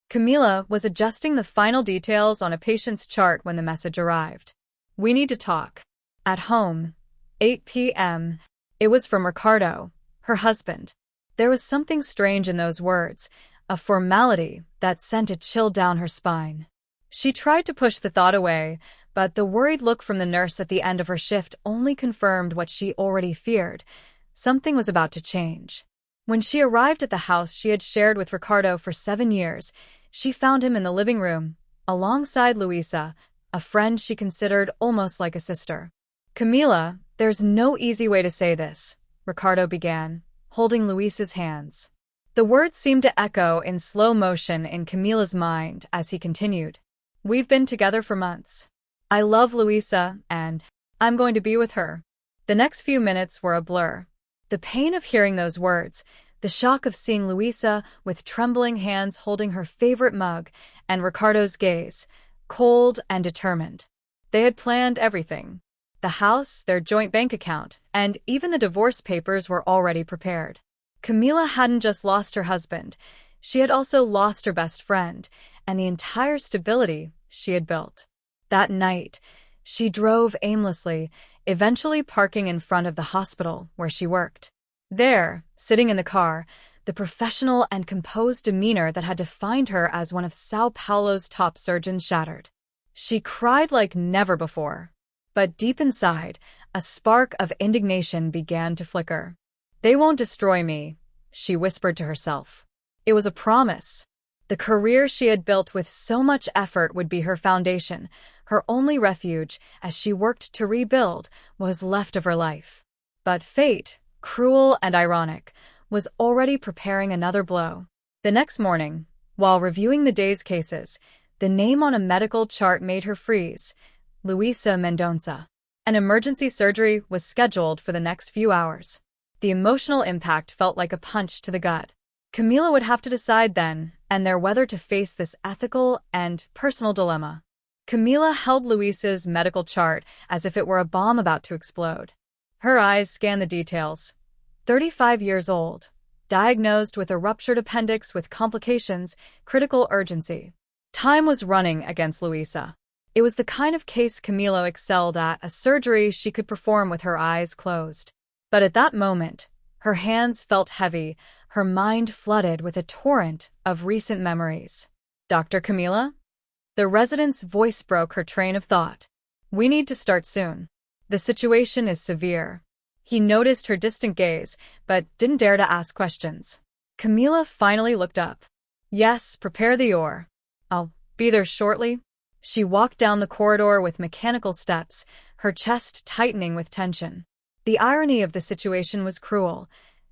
Camila was adjusting the final details on a patient's chart when the message arrived. "We need to talk." At home, 8 p.m. It was from Ricardo, her husband. There was something strange in those words, a formality that sent a chill down her spine. She tried to push the thought away, but the worried look from the nurse at the end of her shift only confirmed what she already feared. Something was about to change. When she arrived at the house she had shared with Ricardo for 7 years, she found him in the living room, alongside Luisa, a friend she considered almost like a sister. "Camila, there's no easy way to say this," Ricardo began, holding Luisa's hands. The words seemed to echo in slow motion in Camila's mind as he continued. "We've been together for months. I love Luisa, and I'm going to be with her." The next few minutes were a blur. The pain of hearing those words, the shock of seeing Luisa with trembling hands holding her favorite mug, and Ricardo's gaze, cold and determined. They had planned everything. The house, their joint bank account, and even the divorce papers were already prepared. Camila hadn't just lost her husband, she had also lost her best friend, and the entire stability she had built. That night, she drove aimlessly, eventually parking in front of the hospital where she worked. There, sitting in the car, the professional and composed demeanor that had defined her as one of Sao Paulo's top surgeons shattered. She cried like never before. But deep inside, a spark of indignation began to flicker. "They won't destroy me," she whispered to herself. It was a promise. The career she had built with so much effort would be her foundation, her only refuge as she worked to rebuild what was left of her life. But fate, cruel and ironic, was already preparing another blow. The next morning, while reviewing the day's cases, the name on a medical chart made her freeze. Luisa Mendonça. An emergency surgery was scheduled for the next few hours. The emotional impact felt like a punch to the gut. Camila would have to decide then and there whether to face this ethical and personal dilemma. Camila held Luisa's medical chart as if it were a bomb about to explode. Her eyes scanned the details. 35 years old, diagnosed with a ruptured appendix with complications, critical urgency. Time was running against Luisa. It was the kind of case Camila excelled at, a surgery she could perform with her eyes closed. But at that moment, her hands felt heavy, her mind flooded with a torrent of recent memories. "Dr. Camila?" The resident's voice broke her train of thought. "We need to start soon. The situation is severe." He noticed her distant gaze, but didn't dare to ask questions. Camila finally looked up. "Yes, prepare the oar. I'll be there shortly." She walked down the corridor with mechanical steps, her chest tightening with tension. The irony of the situation was cruel.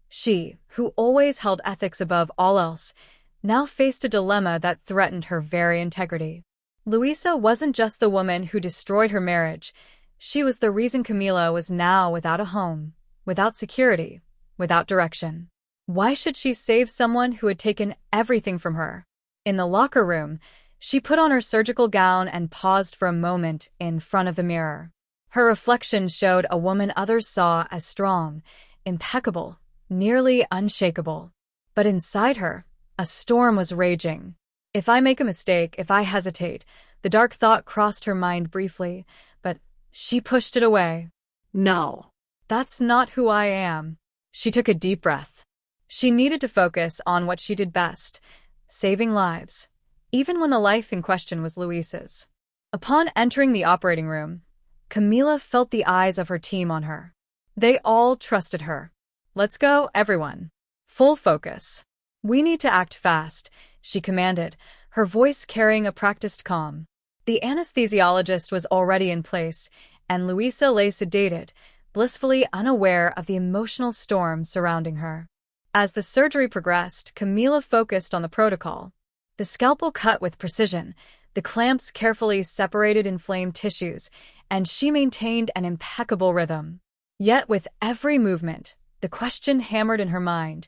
She, who always held ethics above all else, now faced a dilemma that threatened her very integrity. Luisa wasn't just the woman who destroyed her marriage. She was the reason Camila was now without a home, without security, without direction. Why should she save someone who had taken everything from her? In the locker room, she put on her surgical gown and paused for a moment in front of the mirror. Her reflection showed a woman others saw as strong, impeccable, nearly unshakable. But inside her, a storm was raging. "If I make a mistake, if I hesitate," the dark thought crossed her mind briefly, but she pushed it away. "No, that's not who I am." She took a deep breath. She needed to focus on what she did best, saving lives, even when the life in question was Luisa's. Upon entering the operating room, Camila felt the eyes of her team on her. They all trusted her. "Let's go, everyone. Full focus. We need to act fast," she commanded, her voice carrying a practiced calm. The anesthesiologist was already in place, and Luisa lay sedated, blissfully unaware of the emotional storm surrounding her. As the surgery progressed, Camila focused on the protocol. The scalpel cut with precision, the clamps carefully separated inflamed tissues, and she maintained an impeccable rhythm. Yet with every movement, the question hammered in her mind,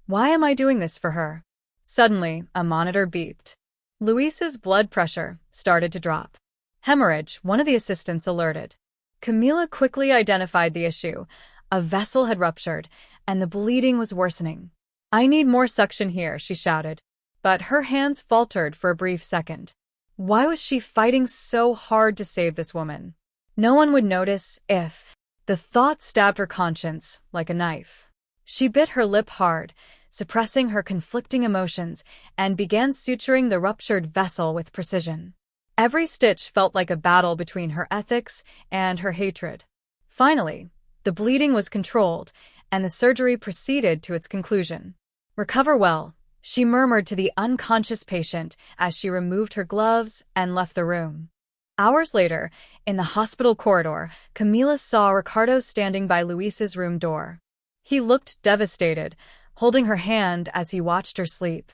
why am I doing this for her? Suddenly, a monitor beeped. Luisa's blood pressure started to drop. Hemorrhage, one of the assistants alerted. Camila quickly identified the issue. A vessel had ruptured, and the bleeding was worsening. "I need more suction here," she shouted. but her hands faltered for a brief second. Why was she fighting so hard to save this woman? No one would notice if... The thought stabbed her conscience like a knife. She bit her lip hard, suppressing her conflicting emotions, and began suturing the ruptured vessel with precision. Every stitch felt like a battle between her ethics and her hatred. Finally, the bleeding was controlled, and the surgery proceeded to its conclusion. "Recover well," she murmured to the unconscious patient as she removed her gloves and left the room. Hours later, in the hospital corridor, Camila saw Ricardo standing by Luisa's room door. He looked devastated, holding her hand as he watched her sleep.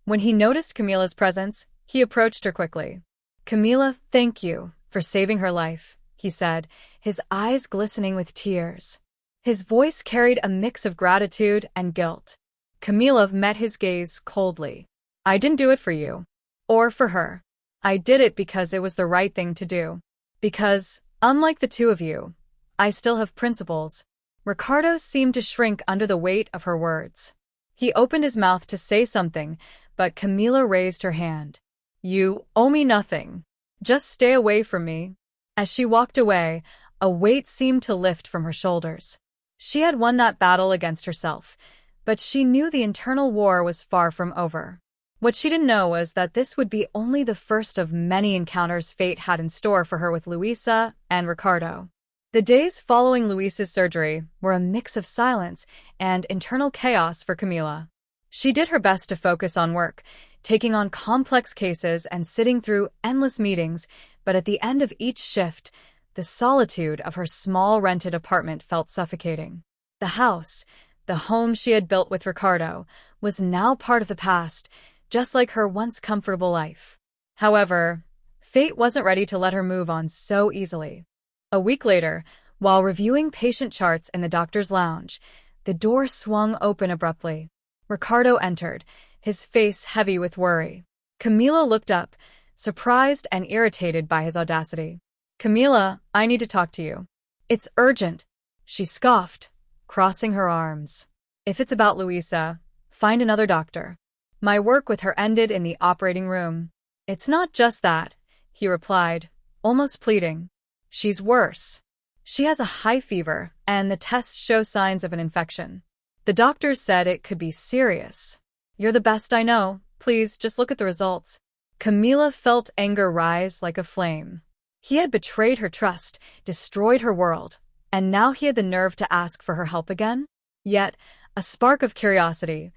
When he noticed Camila's presence, he approached her quickly. "Camila, thank you for saving her life," he said, his eyes glistening with tears. His voice carried a mix of gratitude and guilt. Camila met his gaze coldly. "I didn't do it for you. Or for her. I did it because it was the right thing to do. Because, unlike the two of you, I still have principles." Ricardo seemed to shrink under the weight of her words. He opened his mouth to say something, but Camila raised her hand. "You owe me nothing. Just stay away from me." As she walked away, a weight seemed to lift from her shoulders. She had won that battle against herself, but she knew the internal war was far from over. What she didn't know was that this would be only the first of many encounters fate had in store for her with Luisa and Ricardo. The days following Luisa's surgery were a mix of silence and internal chaos for Camila. She did her best to focus on work, taking on complex cases and sitting through endless meetings, but at the end of each shift, the solitude of her small rented apartment felt suffocating. The house, the home she had built with Ricardo, was now part of the past, just like her once comfortable life. However, fate wasn't ready to let her move on so easily. A week later, while reviewing patient charts in the doctor's lounge, the door swung open abruptly. Ricardo entered, his face heavy with worry. Camila looked up, surprised and irritated by his audacity. "Camila, I need to talk to you." "It's urgent," she scoffed, crossing her arms. "If it's about Luisa, find another doctor. My work with her ended in the operating room." "It's not just that," he replied, almost pleading. "She's worse. She has a high fever, and the tests show signs of an infection. The doctors said it could be serious. You're the best I know. Please, just look at the results." Camila felt anger rise like a flame. He had betrayed her trust, destroyed her world, and now he had the nerve to ask for her help again? Yet, a spark of curiosity,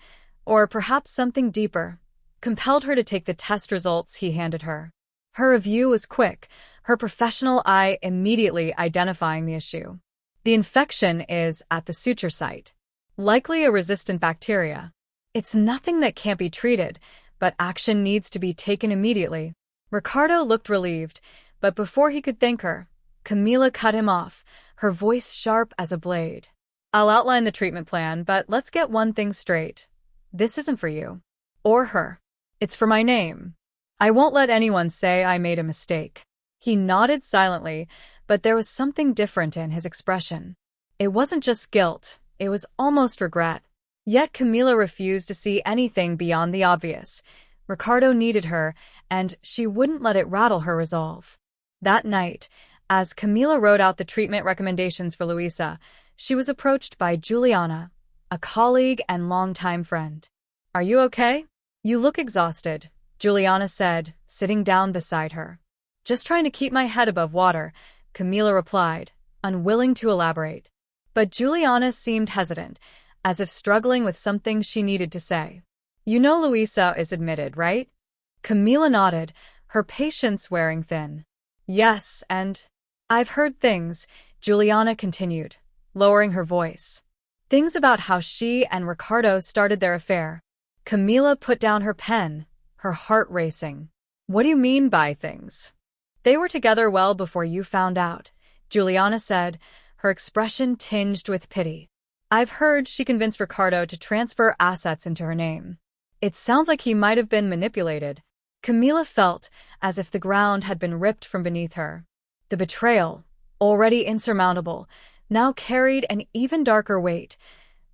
or perhaps something deeper, compelled her to take the test results he handed her. Her review was quick, her professional eye immediately identifying the issue. "The infection is at the suture site. Likely a resistant bacteria. It's nothing that can't be treated, but action needs to be taken immediately." Ricardo looked relieved, but before he could thank her, Camila cut him off, her voice sharp as a blade. "I'll outline the treatment plan, but let's get one thing straight. This isn't for you. Or her. It's for my name. I won't let anyone say I made a mistake." He nodded silently, but there was something different in his expression. It wasn't just guilt, it was almost regret. Yet Camila refused to see anything beyond the obvious. Ricardo needed her, and she wouldn't let it rattle her resolve. That night, as Camila wrote out the treatment recommendations for Luisa, she was approached by Juliana, a colleague and longtime friend. "Are you okay? You look exhausted," Juliana said, sitting down beside her. "Just trying to keep my head above water," Camila replied, unwilling to elaborate. But Juliana seemed hesitant, as if struggling with something she needed to say. "You know Luisa is admitted, right?" Camila nodded, her patience wearing thin. "Yes, and I've heard things," Juliana continued, lowering her voice. "Things about how she and Ricardo started their affair." Camila put down her pen, her heart racing. "What do you mean by things?" "They were together well before you found out," Juliana said, her expression tinged with pity. "I've heard she convinced Ricardo to transfer assets into her name. It sounds like he might have been manipulated." Camila felt as if the ground had been ripped from beneath her. The betrayal, already insurmountable, now carried an even darker weight.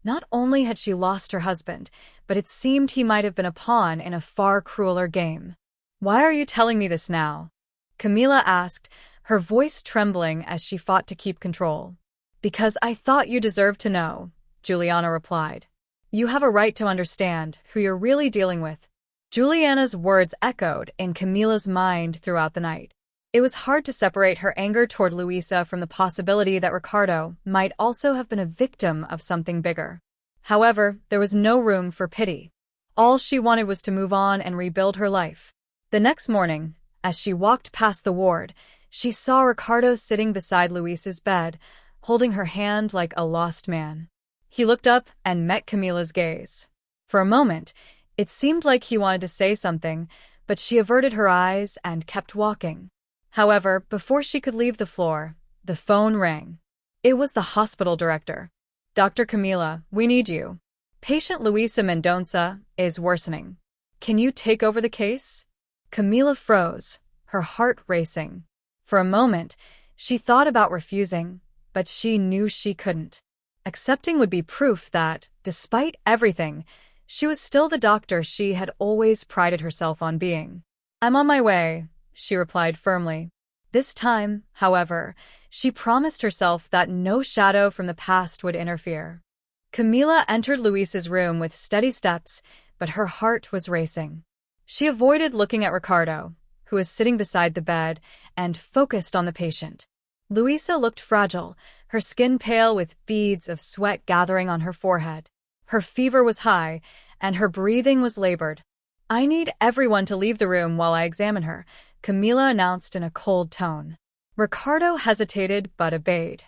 Not only had she lost her husband, but it seemed he might have been a pawn in a far crueler game. "Why are you telling me this now?" Camila asked, her voice trembling as she fought to keep control. "Because I thought you deserved to know," Juliana replied. "You have a right to understand who you're really dealing with." Juliana's words echoed in Camila's mind throughout the night. It was hard to separate her anger toward Luisa from the possibility that Ricardo might also have been a victim of something bigger. However, there was no room for pity. All she wanted was to move on and rebuild her life. The next morning, as she walked past the ward, she saw Ricardo sitting beside Luisa's bed, holding her hand like a lost man. He looked up and met Camila's gaze. For a moment, it seemed like he wanted to say something, but she averted her eyes and kept walking. However, before she could leave the floor, the phone rang. It was the hospital director. "Dr. Camila, we need you. Patient Luisa Mendonça is worsening. Can you take over the case?" Camila froze, her heart racing. For a moment, she thought about refusing, but she knew she couldn't. Accepting would be proof that, despite everything, she was still the doctor she had always prided herself on being. "I'm on my way," she replied firmly. This time, however, she promised herself that no shadow from the past would interfere. Camila entered Luisa's room with steady steps, but her heart was racing. She avoided looking at Ricardo, who was sitting beside the bed, and focused on the patient. Luisa looked fragile, her skin pale with beads of sweat gathering on her forehead. Her fever was high, and her breathing was labored. "I need everyone to leave the room while I examine her," Camila announced in a cold tone. Ricardo hesitated but obeyed.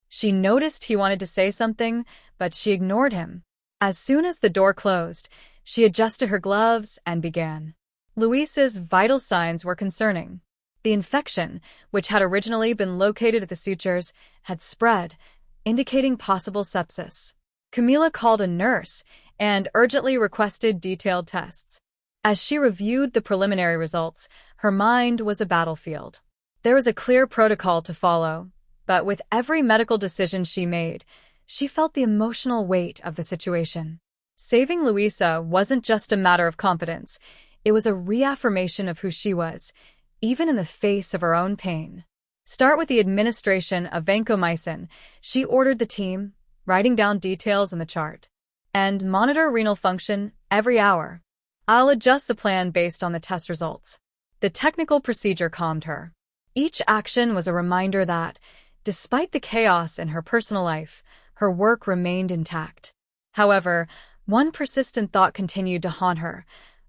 She noticed he wanted to say something, but she ignored him. As soon as the door closed, she adjusted her gloves and began. Luisa's vital signs were concerning. The infection, which had originally been located at the sutures, had spread, indicating possible sepsis. Camila called a nurse and urgently requested detailed tests. As she reviewed the preliminary results, her mind was a battlefield. There was a clear protocol to follow, but with every medical decision she made, she felt the emotional weight of the situation. Saving Luisa wasn't just a matter of competence, it was a reaffirmation of who she was, even in the face of her own pain. "Start with the administration of vancomycin," she ordered the team, writing down details in the chart. "And monitor renal function every hour. I'll adjust the plan based on the test results." The technical procedure calmed her. Each action was a reminder that, despite the chaos in her personal life, her work remained intact. However, one persistent thought continued to haunt her.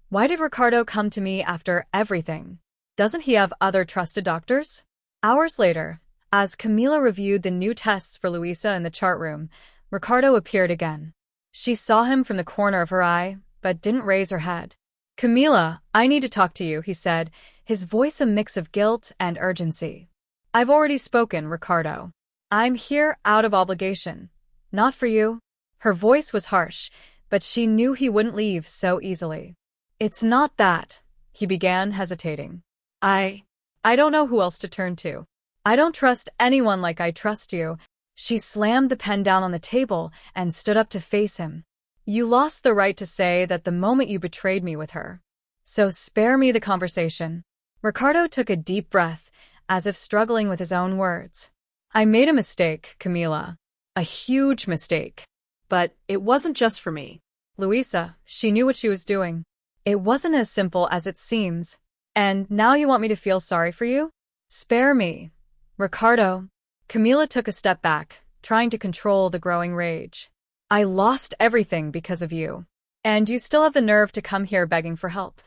Why did Ricardo come to me after everything? Doesn't he have other trusted doctors? Hours later, as Camila reviewed the new tests for Luisa in the chart room, Ricardo appeared again. She saw him from the corner of her eye, but didn't raise her head. "Camila, I need to talk to you," he said, his voice a mix of guilt and urgency. "I've already spoken, Ricardo. I'm here out of obligation. Not for you." Her voice was harsh, but she knew he wouldn't leave so easily. "It's not that," he began, hesitating. I don't know who else to turn to. I don't trust anyone like I trust you." She slammed the pen down on the table and stood up to face him. "You lost the right to say that the moment you betrayed me with her. So spare me the conversation." Ricardo took a deep breath, as if struggling with his own words. "I made a mistake, Camila. A huge mistake. But it wasn't just for me." Luisa, she knew what she was doing. "It wasn't as simple as it seems. And now you want me to feel sorry for you? Spare me, Ricardo." Camila took a step back, trying to control the growing rage. "I lost everything because of you. And you still have the nerve to come here begging for help."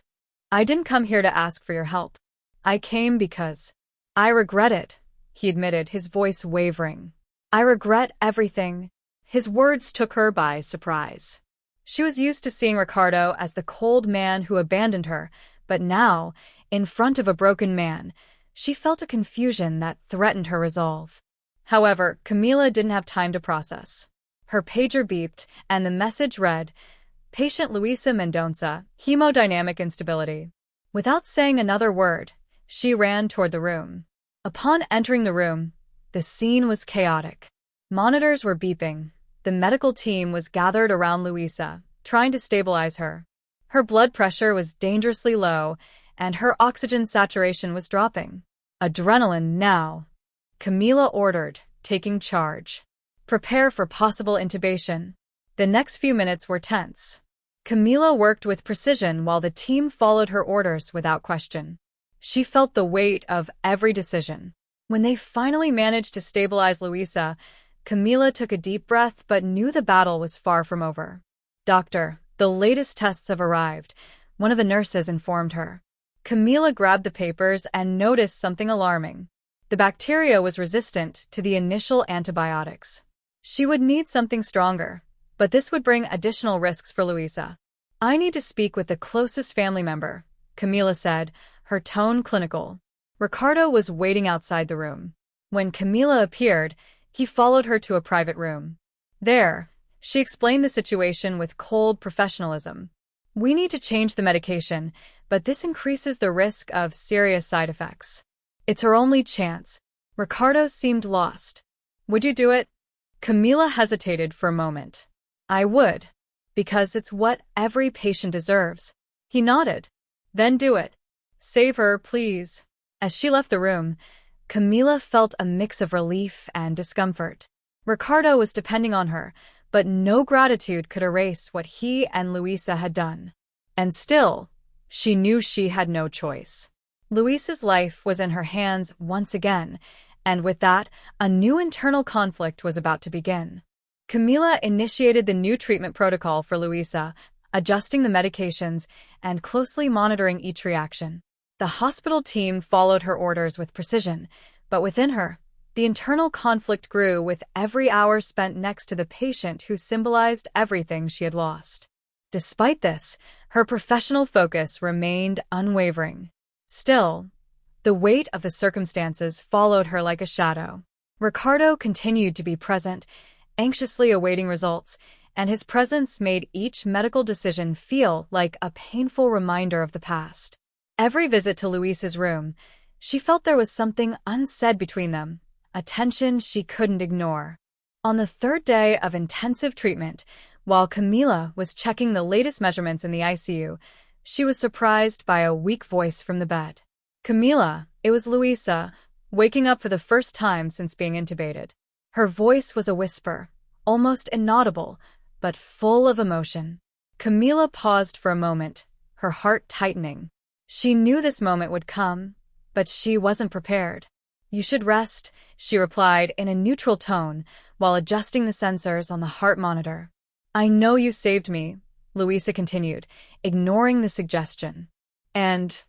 "I didn't come here to ask for your help. I came because I regret it," he admitted, his voice wavering. "I regret everything." His words took her by surprise. She was used to seeing Ricardo as the cold man who abandoned her, but now, in front of a broken man, she felt a confusion that threatened her resolve. However, Camila didn't have time to process. Her pager beeped, and the message read, "Patient Luisa Mendonça, hemodynamic instability." Without saying another word, she ran toward the room. Upon entering the room, the scene was chaotic. Monitors were beeping. The medical team was gathered around Luisa, trying to stabilize her. Her blood pressure was dangerously low, and her oxygen saturation was dropping. Adrenaline now, Camila ordered, taking charge. Prepare for possible intubation. The next few minutes were tense. Camila worked with precision while the team followed her orders without question. She felt the weight of every decision. When they finally managed to stabilize Luisa, Camila took a deep breath but knew the battle was far from over. "Doctor, the latest tests have arrived," one of the nurses informed her. Camila grabbed the papers and noticed something alarming. The bacteria was resistant to the initial antibiotics. She would need something stronger, but this would bring additional risks for Luisa. "I need to speak with the closest family member," Camila said, her tone clinical. Ricardo was waiting outside the room. When Camila appeared, he followed her to a private room. There, she explained the situation with cold professionalism. "We need to change the medication, but this increases the risk of serious side effects." "It's her only chance." Ricardo seemed lost. "Would you do it?" Camila hesitated for a moment. "I would, because it's what every patient deserves." He nodded. "Then do it. Save her, please." As she left the room, Camila felt a mix of relief and discomfort. Ricardo was depending on her, but no gratitude could erase what he and Luisa had done. And still, she knew she had no choice. Luisa's life was in her hands once again, and with that, a new internal conflict was about to begin. Camila initiated the new treatment protocol for Luisa, adjusting the medications and closely monitoring each reaction. The hospital team followed her orders with precision, but within her, the internal conflict grew with every hour spent next to the patient who symbolized everything she had lost. Despite this, her professional focus remained unwavering. Still, the weight of the circumstances followed her like a shadow. Ricardo continued to be present, anxiously awaiting results, and his presence made each medical decision feel like a painful reminder of the past. Every visit to Luisa's room, she felt there was something unsaid between them, a tension she couldn't ignore. On the third day of intensive treatment, while Camila was checking the latest measurements in the ICU, she was surprised by a weak voice from the bed. "Camila," it was Luisa, waking up for the first time since being intubated. Her voice was a whisper, almost inaudible, but full of emotion. Camila paused for a moment, her heart tightening. She knew this moment would come, but she wasn't prepared. "You should rest," she replied in a neutral tone while adjusting the sensors on the heart monitor. "I know you saved me," Luisa continued, ignoring the suggestion. "And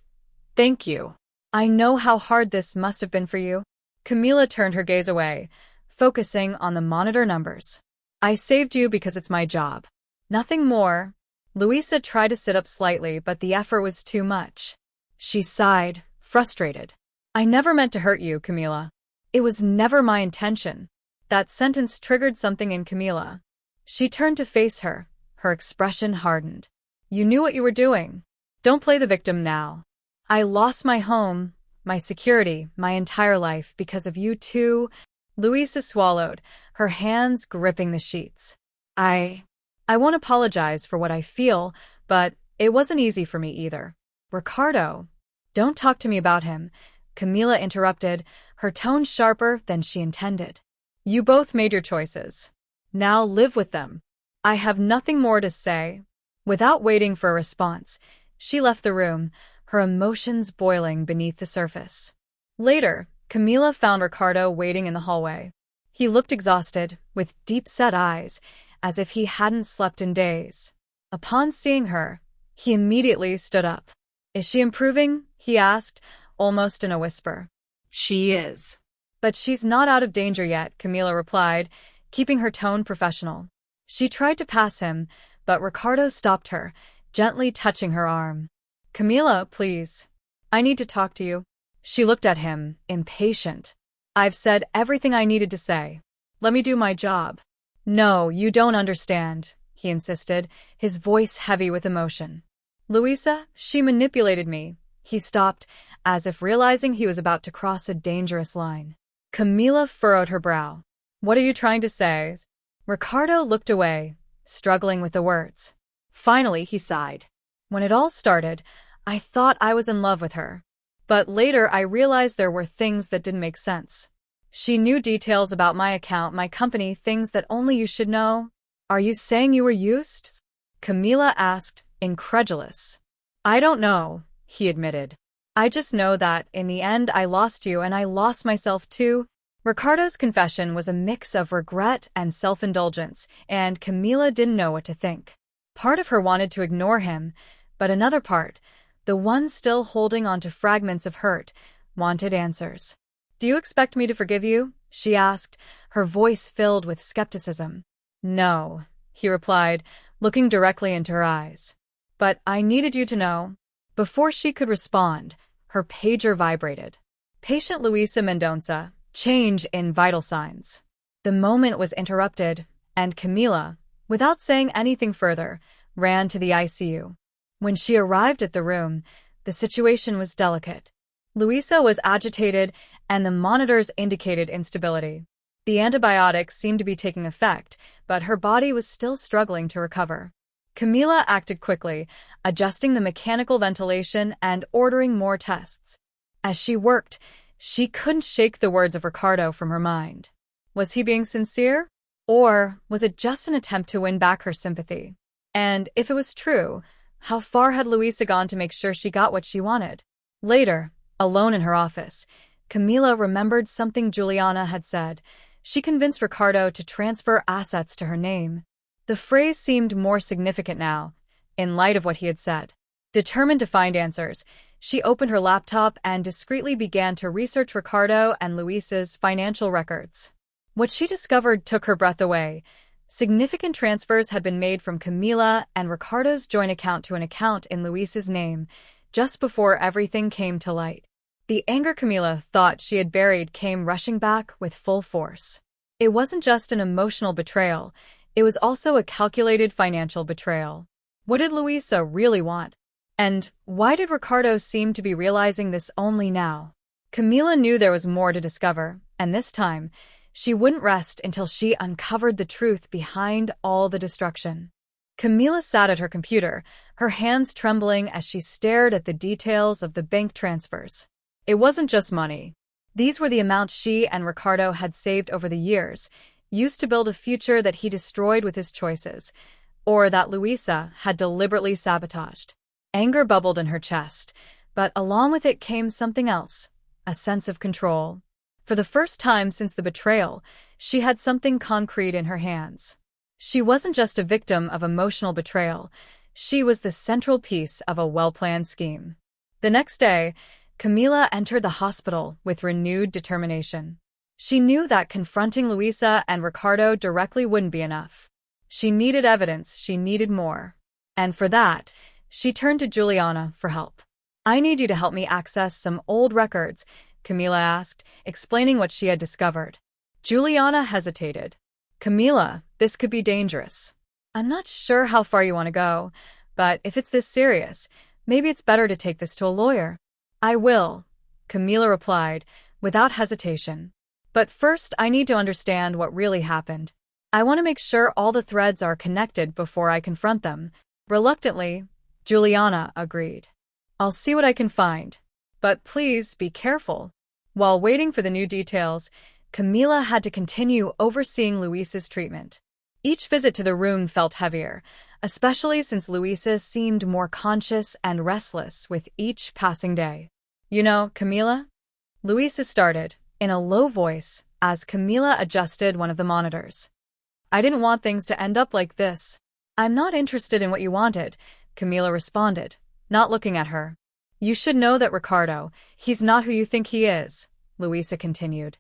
thank you. I know how hard this must have been for you." Camila turned her gaze away, focusing on the monitor numbers. "I saved you because it's my job. Nothing more." Luisa tried to sit up slightly, but the effort was too much. She sighed, frustrated. "I never meant to hurt you, Camila. It was never my intention." That sentence triggered something in Camila. She turned to face her, her expression hardened. "You knew what you were doing. Don't play the victim now. I lost my home, my security, my entire life because of you too." Luisa swallowed, her hands gripping the sheets. I won't apologize for what I feel, but it wasn't easy for me either." "Ricardo, don't talk to me about him," Camila interrupted, her tone sharper than she intended. "You both made your choices. Now live with them. I have nothing more to say." Without waiting for a response, she left the room, her emotions boiling beneath the surface. Later, Camila found Ricardo waiting in the hallway. He looked exhausted, with deep-set eyes, as if he hadn't slept in days. Upon seeing her, he immediately stood up. "Is she improving?" he asked, almost in a whisper. "She is. But she's not out of danger yet," Camila replied, keeping her tone professional. She tried to pass him, but Ricardo stopped her, gently touching her arm. "Camila, please. I need to talk to you." She looked at him, impatient. "I've said everything I needed to say. Let me do my job." "No, you don't understand," he insisted, his voice heavy with emotion. "Luisa, she manipulated me." He stopped, as if realizing he was about to cross a dangerous line. Camila furrowed her brow. "What are you trying to say?" Ricardo looked away, struggling with the words. Finally, he sighed. When it all started, I thought I was in love with her. But later I realized there were things that didn't make sense. She knew details about my account, my company, things that only you should know. Are you saying you were used? Camila asked, incredulous. I don't know, he admitted. I just know that, in the end, I lost you and I lost myself too. Ricardo's confession was a mix of regret and self-indulgence, and Camila didn't know what to think. Part of her wanted to ignore him, but another part, the one still holding on to fragments of hurt, wanted answers. Do you expect me to forgive you? She asked, her voice filled with skepticism. No, he replied, looking directly into her eyes. But I needed you to know. Before she could respond, her pager vibrated. Patient Luisa Mendonça, change in vital signs. The moment was interrupted, and Camila, without saying anything further, ran to the ICU. When she arrived at the room, the situation was delicate. Luisa was agitated, and the monitors indicated instability. The antibiotics seemed to be taking effect, but her body was still struggling to recover. Camila acted quickly, adjusting the mechanical ventilation and ordering more tests. As she worked, she couldn't shake the words of Ricardo from her mind. Was he being sincere? Or was it just an attempt to win back her sympathy? And if it was true, how far had Luisa gone to make sure she got what she wanted? Later, alone in her office, Camila remembered something Juliana had said. She convinced Ricardo to transfer assets to her name. The phrase seemed more significant now, in light of what he had said. Determined to find answers, she opened her laptop and discreetly began to research Ricardo and Luisa's financial records. What she discovered took her breath away. Significant transfers had been made from Camila and Ricardo's joint account to an account in Luisa's name, just before everything came to light. The anger Camila thought she had buried came rushing back with full force. It wasn't just an emotional betrayal, it was also a calculated financial betrayal. What did Luisa really want? And why did Ricardo seem to be realizing this only now? Camila knew there was more to discover, and this time, she wouldn't rest until she uncovered the truth behind all the destruction. Camila sat at her computer, her hands trembling as she stared at the details of the bank transfers. It wasn't just money. These were the amounts she and Ricardo had saved over the years, used to build a future that he destroyed with his choices, or that Luisa had deliberately sabotaged. Anger bubbled in her chest, but along with it came something else, a sense of control. For the first time since the betrayal, she had something concrete in her hands. She wasn't just a victim of emotional betrayal, she was the central piece of a well-planned scheme. The next day, Camila entered the hospital with renewed determination. She knew that confronting Luisa and Ricardo directly wouldn't be enough. She needed evidence, she needed more. And for that, she turned to Juliana for help. I need you to help me access some old records, Camila asked, explaining what she had discovered. Juliana hesitated. Camila, this could be dangerous. I'm not sure how far you want to go, but if it's this serious, maybe it's better to take this to a lawyer. I will, Camila replied, without hesitation. But first, I need to understand what really happened. I want to make sure all the threads are connected before I confront them. Reluctantly, Juliana agreed. I'll see what I can find. But please be careful. While waiting for the new details, Camila had to continue overseeing Luisa's treatment. Each visit to the room felt heavier, especially since Luisa seemed more conscious and restless with each passing day. You know, Camila? Luisa started, in a low voice, as Camila adjusted one of the monitors. I didn't want things to end up like this. I'm not interested in what you wanted, Camila responded, not looking at her. You should know that Ricardo, he's not who you think he is, Luisa continued.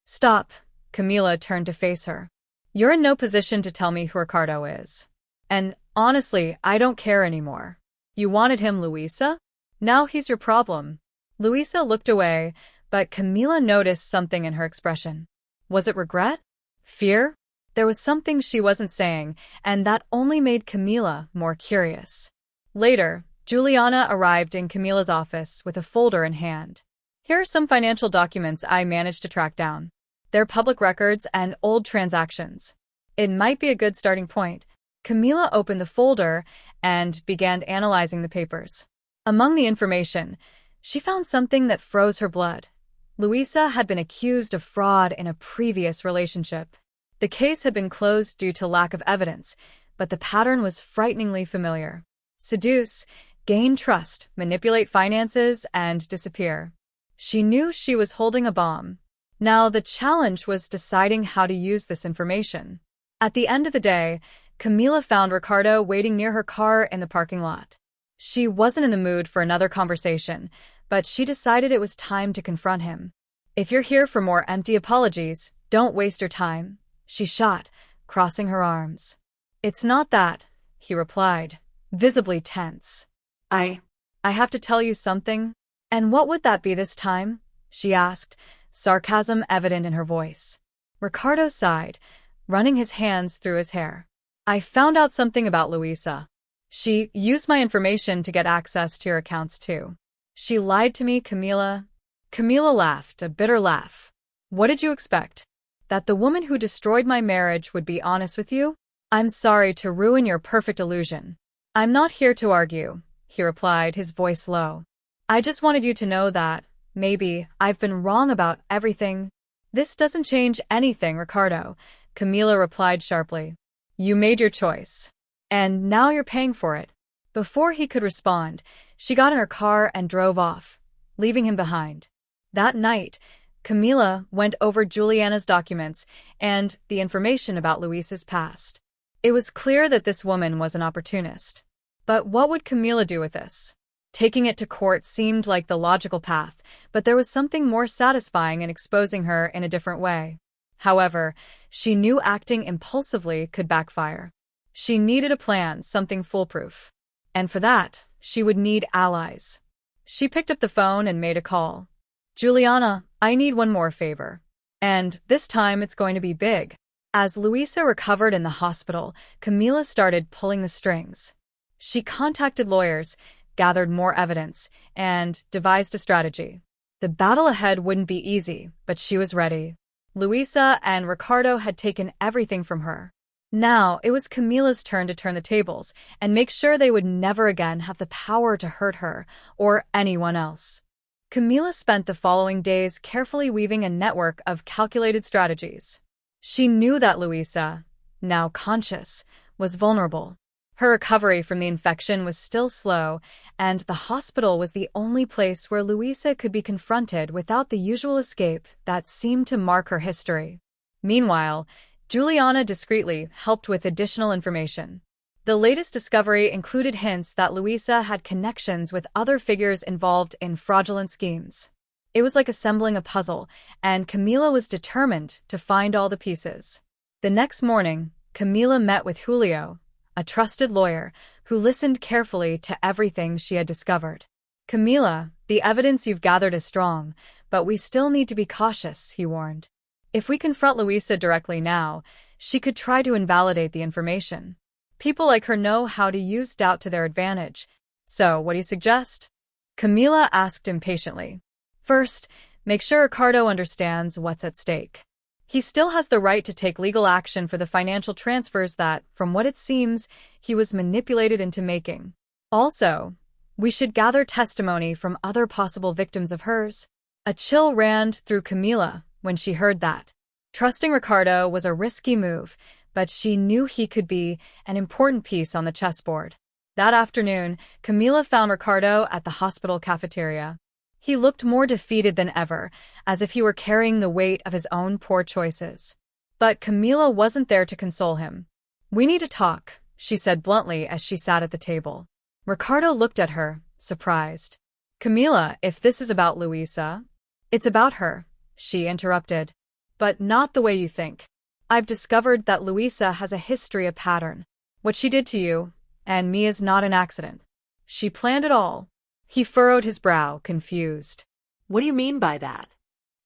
Stop, Camila turned to face her. You're in no position to tell me who Ricardo is. And honestly, I don't care anymore. You wanted him, Luisa? Now he's your problem. Luisa looked away, but Camila noticed something in her expression. Was it regret? Fear? There was something she wasn't saying, and that only made Camila more curious. Later, Juliana arrived in Camila's office with a folder in hand. Here are some financial documents I managed to track down. They're public records and old transactions. It might be a good starting point. Camila opened the folder and began analyzing the papers. Among the information, she found something that froze her blood. Luisa had been accused of fraud in a previous relationship. The case had been closed due to lack of evidence, but the pattern was frighteningly familiar. Seduce, gain trust, manipulate finances, and disappear. She knew she was holding a bomb. Now the challenge was deciding how to use this information. At the end of the day, Camila found Ricardo waiting near her car in the parking lot. She wasn't in the mood for another conversation, but she decided it was time to confront him. "If you're here for more empty apologies, don't waste your time," she shot, crossing her arms. "It's not that," he replied, visibly tense. I have to tell you something." "And what would that be this time?" she asked, sarcasm evident in her voice. Ricardo sighed, running his hands through his hair. "I found out something about Luisa. She used my information to get access to your accounts too. She lied to me, Camila." Camila laughed, a bitter laugh. "What did you expect? That the woman who destroyed my marriage would be honest with you? I'm sorry to ruin your perfect illusion." "I'm not here to argue," he replied, his voice low. "I just wanted you to know that, maybe, I've been wrong about everything." "This doesn't change anything, Ricardo," Camila replied sharply. "You made your choice. And now you're paying for it." Before he could respond, she got in her car and drove off, leaving him behind. That night, Camila went over Juliana's documents and the information about Luisa's past. It was clear that this woman was an opportunist. But what would Camila do with this? Taking it to court seemed like the logical path, but there was something more satisfying in exposing her in a different way. However, she knew acting impulsively could backfire. She needed a plan, something foolproof. And for that, she would need allies. She picked up the phone and made a call. "Juliana, I need one more favor. And this time it's going to be big." As Luisa recovered in the hospital, Camila started pulling the strings. She contacted lawyers, gathered more evidence, and devised a strategy. The battle ahead wouldn't be easy, but she was ready. Luisa and Ricardo had taken everything from her. Now it was Camila's turn to turn the tables and make sure they would never again have the power to hurt her or anyone else. Camila spent the following days carefully weaving a network of calculated strategies. She knew that Luisa, now conscious, was vulnerable. Her recovery from the infection was still slow, and the hospital was the only place where Luisa could be confronted without the usual escape that seemed to mark her history. Meanwhile, Juliana discreetly helped with additional information. The latest discovery included hints that Luisa had connections with other figures involved in fraudulent schemes. It was like assembling a puzzle, and Camila was determined to find all the pieces. The next morning, Camila met with Julio, a trusted lawyer, who listened carefully to everything she had discovered. "Camila, the evidence you've gathered is strong, but we still need to be cautious," he warned. "If we confront Luisa directly now, she could try to invalidate the information. People like her know how to use doubt to their advantage. So, what do you suggest?" Camila asked impatiently. "First, make sure Ricardo understands what's at stake. He still has the right to take legal action for the financial transfers that, from what it seems, he was manipulated into making. Also, we should gather testimony from other possible victims of hers." A chill ran through Camila when she heard that. Trusting Ricardo was a risky move, but she knew he could be an important piece on the chessboard. That afternoon, Camila found Ricardo at the hospital cafeteria. He looked more defeated than ever, as if he were carrying the weight of his own poor choices. But Camila wasn't there to console him. "We need to talk," she said bluntly as she sat at the table. Ricardo looked at her, surprised. "Camila, if this is about Luisa—" "It's about her," she interrupted. "But not the way you think. I've discovered that Luisa has a history, a pattern. What she did to you and me is not an accident. She planned it all." He furrowed his brow, confused. "What do you mean by that?"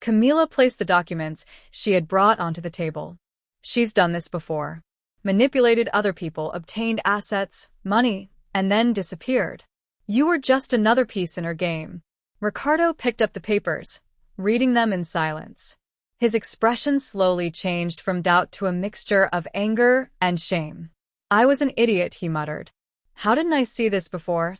Camila placed the documents she had brought onto the table. "She's done this before. Manipulated other people, obtained assets, money, and then disappeared. You were just another piece in her game." Ricardo picked up the papers, reading them in silence. His expression slowly changed from doubt to a mixture of anger and shame. I was an idiot, he muttered. How didn't I see this before?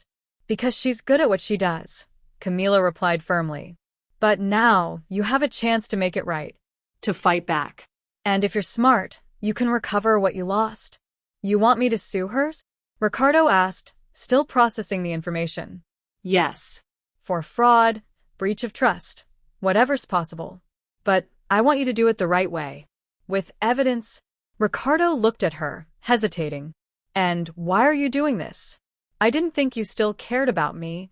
Because she's good at what she does, Camila replied firmly. But now, you have a chance to make it right. To fight back. And if you're smart, you can recover what you lost. You want me to sue her? Ricardo asked, still processing the information. Yes. For fraud, breach of trust, whatever's possible. But I want you to do it the right way. With evidence. Ricardo looked at her, hesitating. And why are you doing this? I didn't think you still cared about me.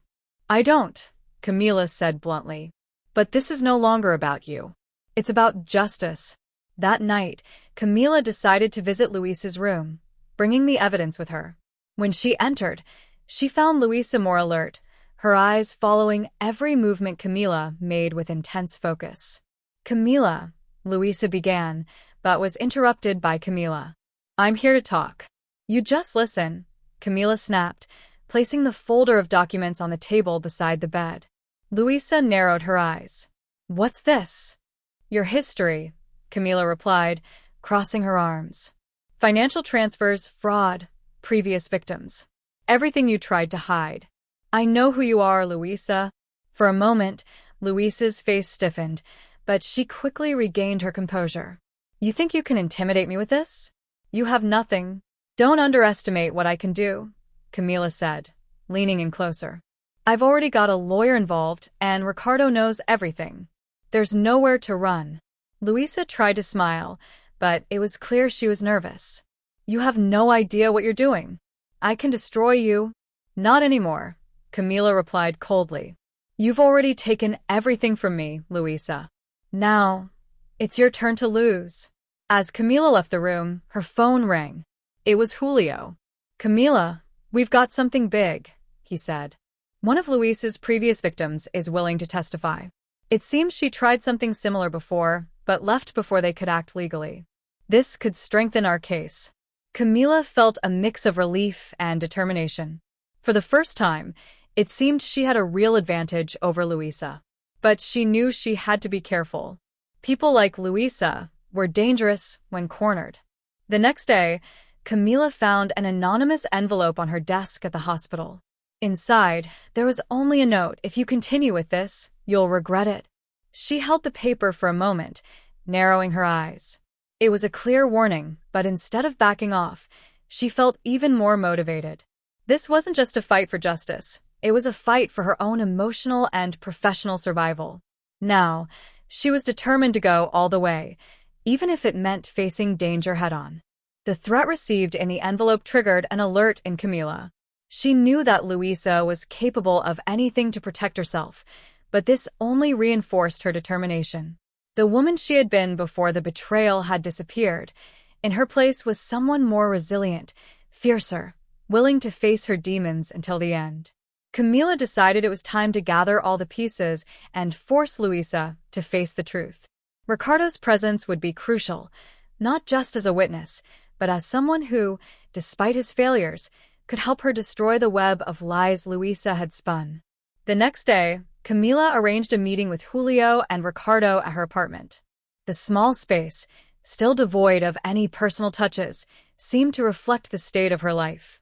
I don't, Camila said bluntly. But this is no longer about you. It's about justice. That night, Camila decided to visit Luisa's room, bringing the evidence with her. When she entered, she found Luisa more alert, her eyes following every movement Camila made with intense focus. Camila, Luisa began, but was interrupted by Camila. I'm here to talk. You just listen, Camila snapped, placing the folder of documents on the table beside the bed. Luisa narrowed her eyes. What's this? Your history, Camila replied, crossing her arms. Financial transfers, fraud, previous victims. Everything you tried to hide. I know who you are, Luisa. For a moment, Luisa's face stiffened, but she quickly regained her composure. You think you can intimidate me with this? You have nothing. Don't underestimate what I can do, Camila said, leaning in closer. I've already got a lawyer involved, and Ricardo knows everything. There's nowhere to run. Luisa tried to smile, but it was clear she was nervous. You have no idea what you're doing. I can destroy you. Not anymore, Camila replied coldly. You've already taken everything from me, Luisa. Now, it's your turn to lose. As Camila left the room, her phone rang. It was Julio. Camila, we've got something big, he said. One of Luisa's previous victims is willing to testify. It seems she tried something similar before, but left before they could act legally. This could strengthen our case. Camila felt a mix of relief and determination. For the first time, it seemed she had a real advantage over Luisa. But she knew she had to be careful. People like Luisa were dangerous when cornered. The next day, Camila found an anonymous envelope on her desk at the hospital. Inside, there was only a note: if you continue with this, you'll regret it. She held the paper for a moment, narrowing her eyes. It was a clear warning, but instead of backing off, she felt even more motivated. This wasn't just a fight for justice. It was a fight for her own emotional and professional survival. Now, she was determined to go all the way, even if it meant facing danger head-on. The threat received in the envelope triggered an alert in Camila. She knew that Luisa was capable of anything to protect herself, but this only reinforced her determination. The woman she had been before the betrayal had disappeared. In her place was someone more resilient, fiercer, willing to face her demons until the end. Camila decided it was time to gather all the pieces and force Luisa to face the truth. Ricardo's presence would be crucial, not just as a witness, but as someone who, despite his failures, could help her destroy the web of lies Luisa had spun. The next day, Camila arranged a meeting with Julio and Ricardo at her apartment. The small space, still devoid of any personal touches, seemed to reflect the state of her life.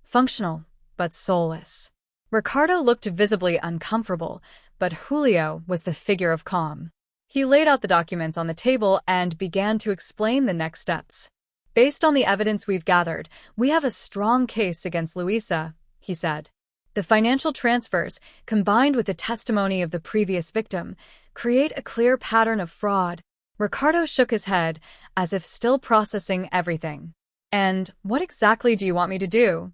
Functional, but soulless. Ricardo looked visibly uncomfortable, but Julio was the figure of calm. He laid out the documents on the table and began to explain the next steps. Based on the evidence we've gathered, we have a strong case against Luisa, he said. The financial transfers, combined with the testimony of the previous victim, create a clear pattern of fraud. Ricardo shook his head, as if still processing everything. And what exactly do you want me to do?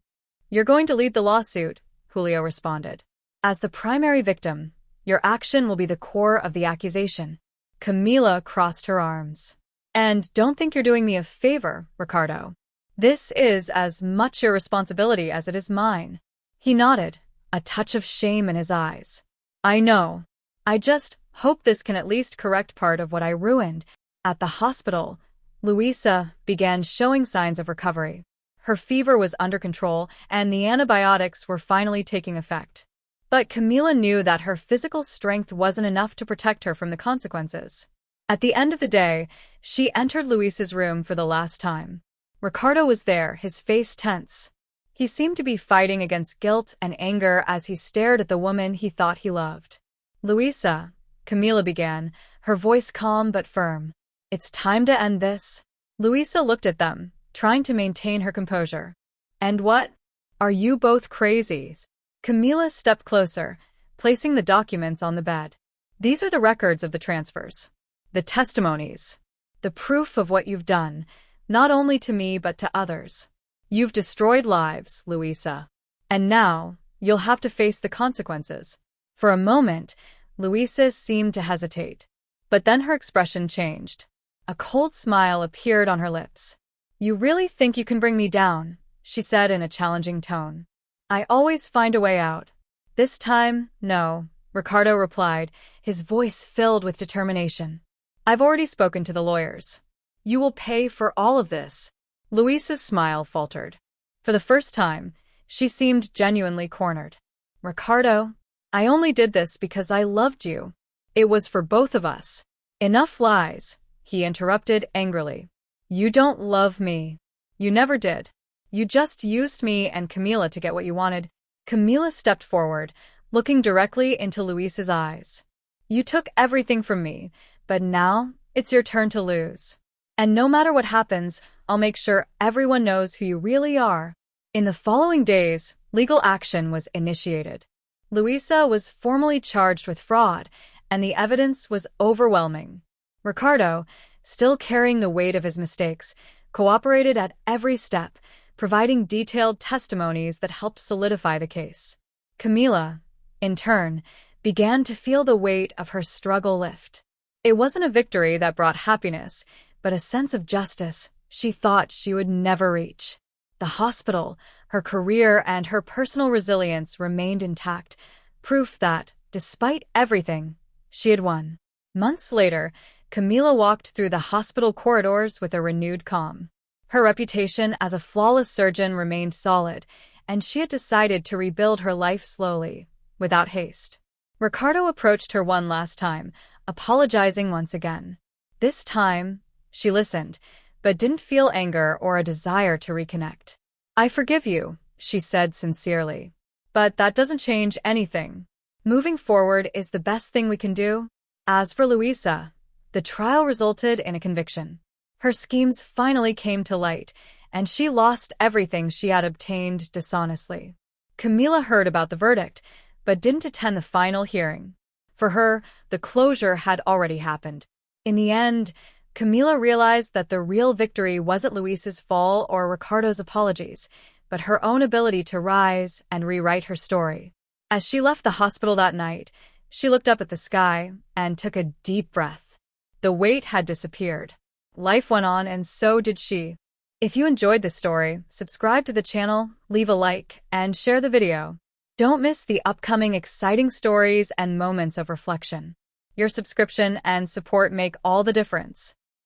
You're going to lead the lawsuit, Julio responded. As the primary victim, your action will be the core of the accusation. Camila crossed her arms. And don't think you're doing me a favor, Ricardo. This is as much your responsibility as it is mine. He nodded, a touch of shame in his eyes. I know. I just hope this can at least correct part of what I ruined. At the hospital, Luisa began showing signs of recovery. Her fever was under control, and the antibiotics were finally taking effect. But Camila knew that her physical strength wasn't enough to protect her from the consequences. At the end of the day, she entered Luisa's room for the last time. Ricardo was there, his face tense. He seemed to be fighting against guilt and anger as he stared at the woman he thought he loved. "Luisa," Camila began, her voice calm but firm. "It's time to end this." Luisa looked at them, trying to maintain her composure. "And what? Are you both crazy?" Camila stepped closer, placing the documents on the bed. "These are the records of the transfers. The testimonies. The proof of what you've done, not only to me but to others. You've destroyed lives, Luisa. And now, you'll have to face the consequences." For a moment, Luisa seemed to hesitate. But then her expression changed. A cold smile appeared on her lips. "You really think you can bring me down?" she said in a challenging tone. "I always find a way out." "This time, no," Ricardo replied, his voice filled with determination. "I've already spoken to the lawyers. You will pay for all of this." Luisa's smile faltered. For the first time, she seemed genuinely cornered. "Ricardo, I only did this because I loved you. It was for both of us." "Enough lies," he interrupted angrily. "You don't love me. You never did. You just used me and Camila to get what you wanted." Camila stepped forward, looking directly into Luisa's eyes. "You took everything from me, but now it's your turn to lose. And no matter what happens, I'll make sure everyone knows who you really are." In the following days, legal action was initiated. Luisa was formally charged with fraud, and the evidence was overwhelming. Ricardo, still carrying the weight of his mistakes, cooperated at every step, providing detailed testimonies that helped solidify the case. Camila, in turn, began to feel the weight of her struggle lift. It wasn't a victory that brought happiness, but a sense of justice she thought she would never reach. The hospital, her career, and her personal resilience remained intact, proof that, despite everything, she had won. Months later, Camila walked through the hospital corridors with a renewed calm. Her reputation as a flawless surgeon remained solid, and she had decided to rebuild her life slowly, without haste. Ricardo approached her one last time, apologizing once again. This time, she listened, but didn't feel anger or a desire to reconnect. "I forgive you," she said sincerely. "But that doesn't change anything. Moving forward is the best thing we can do." As for Luisa, the trial resulted in a conviction. Her schemes finally came to light, and she lost everything she had obtained dishonestly. Camila heard about the verdict, but didn't attend the final hearing. For her, the closure had already happened. In the end, Camila realized that the real victory wasn't Luisa's fall or Ricardo's apologies, but her own ability to rise and rewrite her story. As she left the hospital that night, she looked up at the sky and took a deep breath. The weight had disappeared. Life went on, and so did she. If you enjoyed this story, subscribe to the channel, leave a like, and share the video. Don't miss the upcoming exciting stories and moments of reflection. Your subscription and support make all the difference.